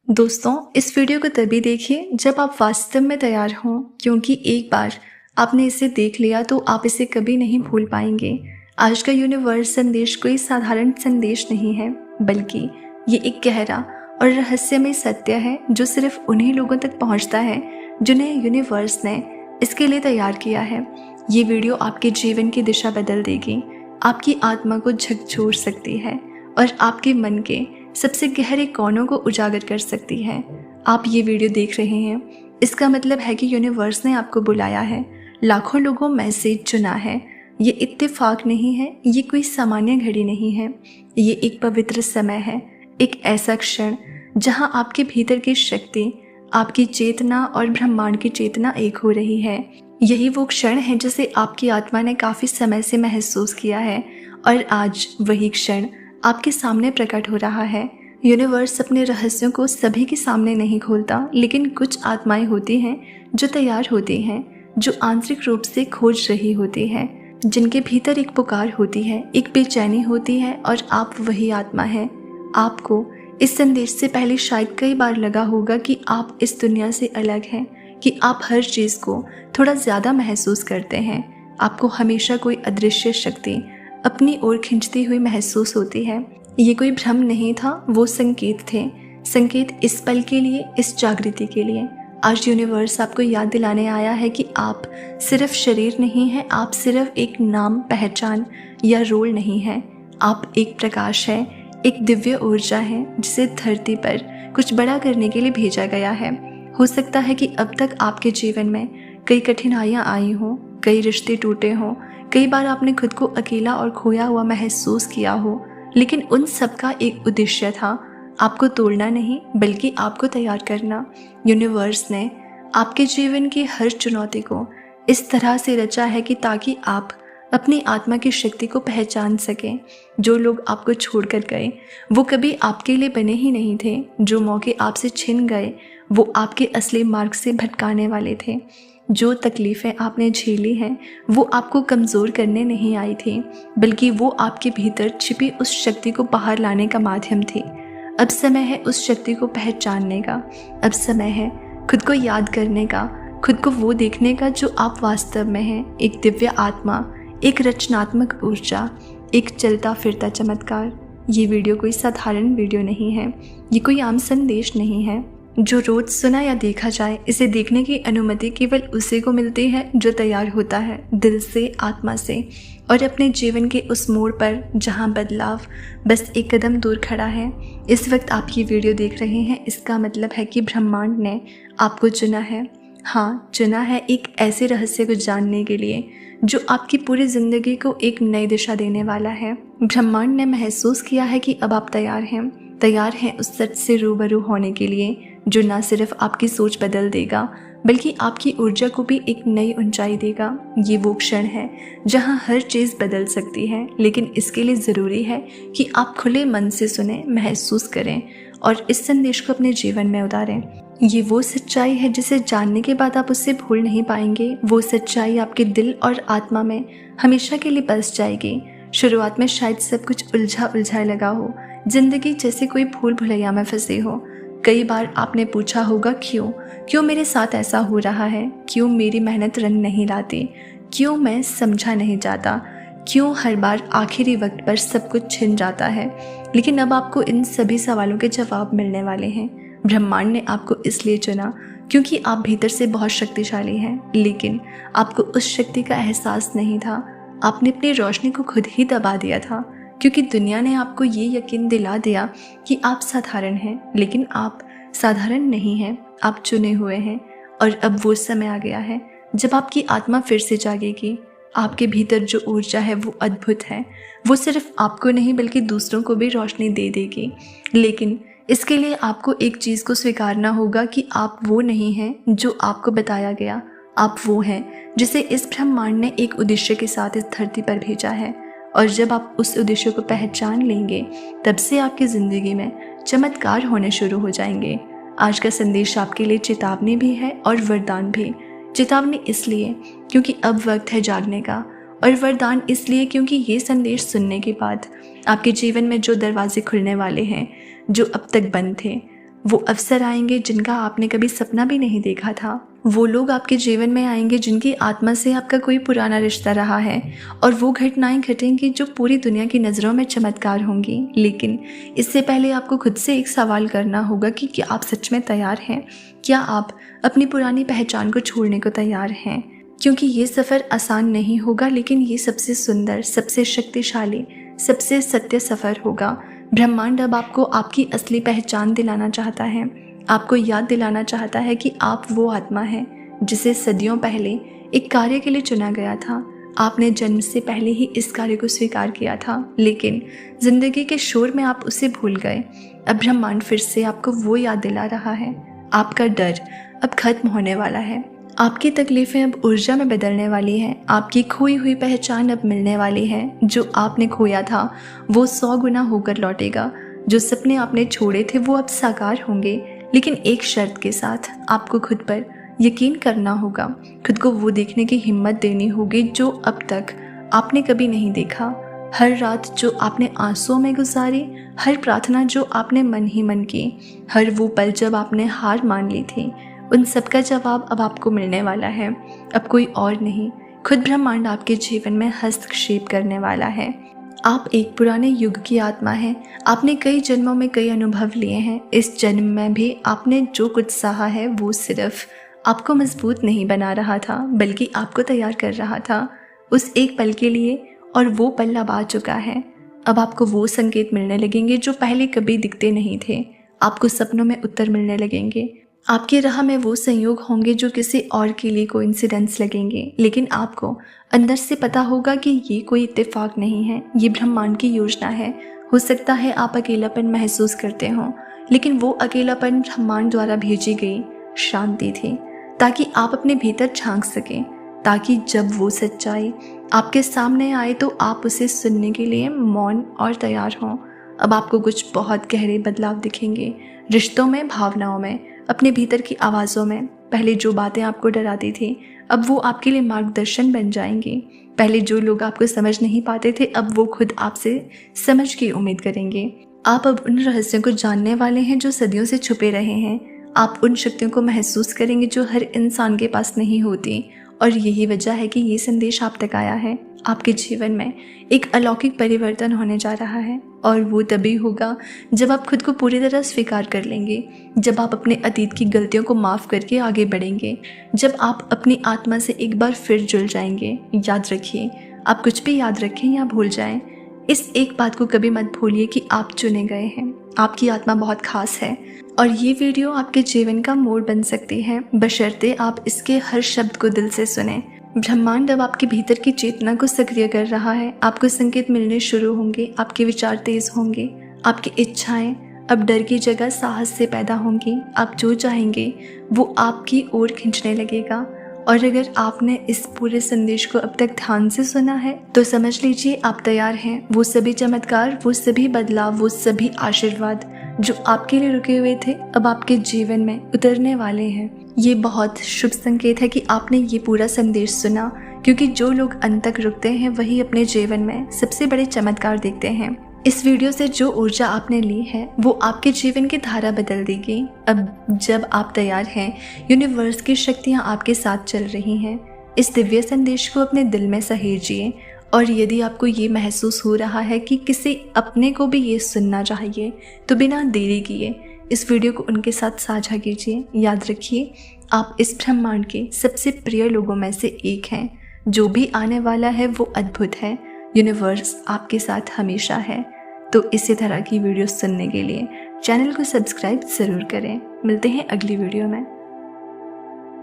दोस्तों, इस वीडियो को तभी देखिए जब आप वास्तव में तैयार हों, क्योंकि एक बार आपने इसे देख लिया तो आप इसे कभी नहीं भूल पाएंगे। आज का यूनिवर्स संदेश कोई साधारण संदेश नहीं है, बल्कि ये एक गहरा और रहस्यमय सत्य है जो सिर्फ उन्हीं लोगों तक पहुंचता है जिन्हें यूनिवर्स ने इसके लिए तैयार किया है। ये वीडियो आपके जीवन की दिशा बदल देगी, आपकी आत्मा को झकझोर सकती है और आपके मन के सबसे गहरे कोनों को उजागर कर सकती है। आप ये वीडियो देख रहे हैं, इसका मतलब है कि यूनिवर्स ने आपको बुलाया है, लाखों लोगों में से चुना है। ये इत्तेफाक नहीं है, ये कोई सामान्य घड़ी नहीं है, ये एक पवित्र समय है, एक ऐसा क्षण जहां आपके भीतर की शक्ति, आपकी चेतना और ब्रह्मांड की चेतना एक हो रही है। यही वो क्षण है जिसे आपकी आत्मा ने काफ़ी समय से महसूस किया है और आज वही क्षण आपके सामने प्रकट हो रहा है। यूनिवर्स अपने रहस्यों को सभी के सामने नहीं खोलता, लेकिन कुछ आत्माएं होती हैं जो तैयार होती हैं, जो आंतरिक रूप से खोज रही होती हैं, जिनके भीतर एक पुकार होती है, एक बेचैनी होती है, और आप वही आत्मा हैं। आपको इस संदेश से पहले शायद कई बार लगा होगा कि आप इस दुनिया से अलग हैं, कि आप हर चीज़ को थोड़ा ज़्यादा महसूस करते हैं। आपको हमेशा कोई अदृश्य शक्ति अपनी ओर खींचती हुई महसूस होती है। ये कोई भ्रम नहीं था, वो संकेत थे, संकेत इस पल के लिए, इस जागृति के लिए। आज यूनिवर्स आपको याद दिलाने आया है कि आप सिर्फ शरीर नहीं हैं, आप सिर्फ एक नाम, पहचान या रोल नहीं हैं। आप एक प्रकाश है, एक दिव्य ऊर्जा है जिसे धरती पर कुछ बड़ा करने के लिए भेजा गया है। हो सकता है कि अब तक आपके जीवन में कई कठिनाइयाँ आई हों, कई रिश्ते टूटे हों, कई बार आपने खुद को अकेला और खोया हुआ महसूस किया हो, लेकिन उन सब का एक उद्देश्य था, आपको तोड़ना नहीं बल्कि आपको तैयार करना। यूनिवर्स ने आपके जीवन की हर चुनौती को इस तरह से रचा है कि ताकि आप अपनी आत्मा की शक्ति को पहचान सकें। जो लोग आपको छोड़कर गए वो कभी आपके लिए बने ही नहीं थे, जो मौके आपसे छिन गए वो आपके असली मार्ग से भटकाने वाले थे। जो तकलीफ़ें आपने झेली हैं वो आपको कमज़ोर करने नहीं आई थी, बल्कि वो आपके भीतर छिपी उस शक्ति को बाहर लाने का माध्यम थी। अब समय है उस शक्ति को पहचानने का, अब समय है खुद को याद करने का, खुद को वो देखने का जो आप वास्तव में हैं, एक दिव्य आत्मा, एक रचनात्मक ऊर्जा, एक चलता फिरता चमत्कार। ये वीडियो कोई साधारण वीडियो नहीं है, ये कोई आम संदेश नहीं है जो रोज सुना या देखा जाए। इसे देखने की अनुमति केवल उसी को मिलती है जो तैयार होता है, दिल से, आत्मा से, और अपने जीवन के उस मोड़ पर जहां बदलाव बस एक कदम दूर खड़ा है। इस वक्त आप ये वीडियो देख रहे हैं, इसका मतलब है कि ब्रह्मांड ने आपको चुना है। हाँ, चुना है एक ऐसे रहस्य को जानने के लिए जो आपकी पूरी ज़िंदगी को एक नई दिशा देने वाला है। ब्रह्मांड ने महसूस किया है कि अब आप तैयार हैं उस सच से रूबरू होने के लिए जो न सिर्फ आपकी सोच बदल देगा बल्कि आपकी ऊर्जा को भी एक नई ऊंचाई देगा। ये वो क्षण है जहां हर चीज़ बदल सकती है, लेकिन इसके लिए ज़रूरी है कि आप खुले मन से सुने, महसूस करें और इस संदेश को अपने जीवन में उतारें। ये वो सच्चाई है जिसे जानने के बाद आप उससे भूल नहीं पाएंगे। वो सच्चाई आपके दिल और आत्मा में हमेशा के लिए बस जाएगी। शुरुआत में शायद सब कुछ उलझा लगा हो, जिंदगी जैसे कोई भूल भुलैया में फंसे हो। कई बार आपने पूछा होगा, क्यों मेरे साथ ऐसा हो रहा है, क्यों मेरी मेहनत रंग नहीं लाती, क्यों मैं समझा नहीं जाता, क्यों हर बार आखिरी वक्त पर सब कुछ छिन जाता है। लेकिन अब आपको इन सभी सवालों के जवाब मिलने वाले हैं। ब्रह्मांड ने आपको इसलिए चुना क्योंकि आप भीतर से बहुत शक्तिशाली हैं, लेकिन आपको उस शक्ति का एहसास नहीं था। आपने अपनी रोशनी को खुद ही दबा दिया था, क्योंकि दुनिया ने आपको ये यकीन दिला दिया कि आप साधारण हैं, लेकिन आप साधारण नहीं हैं, आप चुने हुए हैं। और अब वो समय आ गया है जब आपकी आत्मा फिर से जागेगी। आपके भीतर जो ऊर्जा है वो अद्भुत है, वो सिर्फ आपको नहीं बल्कि दूसरों को भी रोशनी दे देगी। लेकिन इसके लिए आपको एक चीज़ को स्वीकारना होगा कि आप वो नहीं हैं जो आपको बताया गया। आप वो हैं जिसे इस ब्रह्मांड ने एक उद्देश्य के साथ इस धरती पर भेजा है, और जब आप उस उद्देश्य को पहचान लेंगे तब से आपकी ज़िंदगी में चमत्कार होने शुरू हो जाएंगे। आज का संदेश आपके लिए चेतावनी भी है और वरदान भी। चेतावनी इसलिए क्योंकि अब वक्त है जागने का, और वरदान इसलिए क्योंकि ये संदेश सुनने के बाद आपके जीवन में जो दरवाजे खुलने वाले हैं, जो अब तक बंद थे, वो अवसर आएंगे जिनका आपने कभी सपना भी नहीं देखा था। वो लोग आपके जीवन में आएंगे जिनकी आत्मा से आपका कोई पुराना रिश्ता रहा है, और वो घटनाएं घटेंगी जो पूरी दुनिया की नज़रों में चमत्कार होंगी। लेकिन इससे पहले आपको खुद से एक सवाल करना होगा कि क्या आप सच में तैयार हैं? क्या आप अपनी पुरानी पहचान को छोड़ने को तैयार हैं? क्योंकि ये सफ़र आसान नहीं होगा, लेकिन ये सबसे सुंदर, सबसे शक्तिशाली, सबसे सत्य सफ़र होगा। ब्रह्मांड अब आपको आपकी असली पहचान दिलाना चाहता है। आपको याद दिलाना चाहता है कि आप वो आत्मा हैं जिसे सदियों पहले एक कार्य के लिए चुना गया था। आपने जन्म से पहले ही इस कार्य को स्वीकार किया था, लेकिन जिंदगी के शोर में आप उसे भूल गए। अब ब्रह्मांड फिर से आपको वो याद दिला रहा है। आपका डर अब खत्म होने वाला है। आपकी तकलीफ़ें अब ऊर्जा में बदलने वाली हैं। आपकी खोई हुई पहचान अब मिलने वाली है। जो आपने खोया था वो 100 गुना होकर लौटेगा। जो सपने आपने छोड़े थे वो अब साकार होंगे, लेकिन एक शर्त के साथ। आपको खुद पर यकीन करना होगा। खुद को वो देखने की हिम्मत देनी होगी जो अब तक आपने कभी नहीं देखा। हर रात जो आपने आंसुओं में गुजारी, हर प्रार्थना जो आपने मन ही मन की, हर वो पल जब आपने हार मान ली थी, उन सब का जवाब अब आपको मिलने वाला है। अब कोई और नहीं, खुद ब्रह्मांड आपके जीवन में हस्तक्षेप करने वाला है। आप एक पुराने युग की आत्मा हैं। आपने कई जन्मों में कई अनुभव लिए हैं। इस जन्म में भी आपने जो कुछ सहा है वो सिर्फ आपको मजबूत नहीं बना रहा था, बल्कि आपको तैयार कर रहा था उस एक पल के लिए। और वो पल अब आ चुका है। अब आपको वो संकेत मिलने लगेंगे जो पहले कभी दिखते नहीं थे। आपको सपनों में उत्तर मिलने लगेंगे। आपकी राह में वो संयोग होंगे जो किसी और के लिए कोइंसिडेंस लगेंगे, लेकिन आपको अंदर से पता होगा कि ये कोई इत्तेफाक नहीं है, ये ब्रह्मांड की योजना है। हो सकता है आप अकेलापन महसूस करते हो, लेकिन वो अकेलापन ब्रह्मांड द्वारा भेजी गई शांति थी, ताकि आप अपने भीतर झांक सकें, ताकि जब वो सच्चाई आपके सामने आए तो आप उसे सुनने के लिए मौन और तैयार हों। अब आपको कुछ बहुत गहरे बदलाव दिखेंगे, रिश्तों में, भावनाओं में, अपने भीतर की आवाज़ों में। पहले जो बातें आपको डराती थी अब वो आपके लिए मार्गदर्शन बन जाएंगी। पहले जो लोग आपको समझ नहीं पाते थे अब वो खुद आपसे समझ की उम्मीद करेंगे। आप अब उन रहस्यों को जानने वाले हैं जो सदियों से छुपे रहे हैं। आप उन शक्तियों को महसूस करेंगे जो हर इंसान के पास नहीं होती। और यही वजह है कि ये संदेश आप तक आया है। आपके जीवन में एक अलौकिक परिवर्तन होने जा रहा है, और वो तभी होगा जब आप खुद को पूरी तरह स्वीकार कर लेंगे, जब आप अपने अतीत की गलतियों को माफ़ करके आगे बढ़ेंगे, जब आप अपनी आत्मा से एक बार फिर जुड़ जाएंगे। याद रखिए, आप कुछ भी याद रखें या भूल जाएं, इस एक बात को कभी मत भूलिए कि आप चुने गए हैं। आपकी आत्मा बहुत खास है, और ये वीडियो आपके जीवन का मोड़ बन सकती है, बशर्ते आप इसके हर शब्द को दिल से सुने। ब्रह्मांड अब आपके भीतर की चेतना को सक्रिय कर रहा है। आपको संकेत मिलने शुरू होंगे, आपके विचार तेज होंगे, आपकी इच्छाएं अब डर की जगह साहस से पैदा होंगी। आप जो चाहेंगे वो आपकी ओर खींचने लगेगा। और अगर आपने इस पूरे संदेश को अब तक ध्यान से सुना है तो समझ लीजिए आप तैयार हैं। वो सभी चमत्कार, वो सभी बदलाव, वो सभी आशीर्वाद जो आपके लिए रुके हुए थे अब आपके जीवन में उतरने वाले हैं। ये बहुत शुभ संकेत है कि आपने ये पूरा संदेश सुना, क्योंकि जो लोग अंत तक रुकते हैं वही अपने जीवन में सबसे बड़े चमत्कार देखते हैं। इस वीडियो से जो ऊर्जा आपने ली है वो आपके जीवन की धारा बदल देगी। अब जब आप तैयार हैं, यूनिवर्स की शक्तियाँ आपके साथ चल रही हैं। इस दिव्य संदेश को अपने दिल में सहेजिए, और यदि आपको ये महसूस हो रहा है कि किसी अपने को भी ये सुनना चाहिए तो बिना देरी किए इस वीडियो को उनके साथ साझा कीजिए। याद रखिए, आप इस ब्रह्मांड के सबसे प्रिय लोगों में से एक हैं। जो भी आने वाला है वो अद्भुत है। यूनिवर्स आपके साथ हमेशा है। तो इसी तरह की वीडियो सुनने के लिए चैनल को सब्सक्राइब ज़रूर करें। मिलते हैं अगली वीडियो में।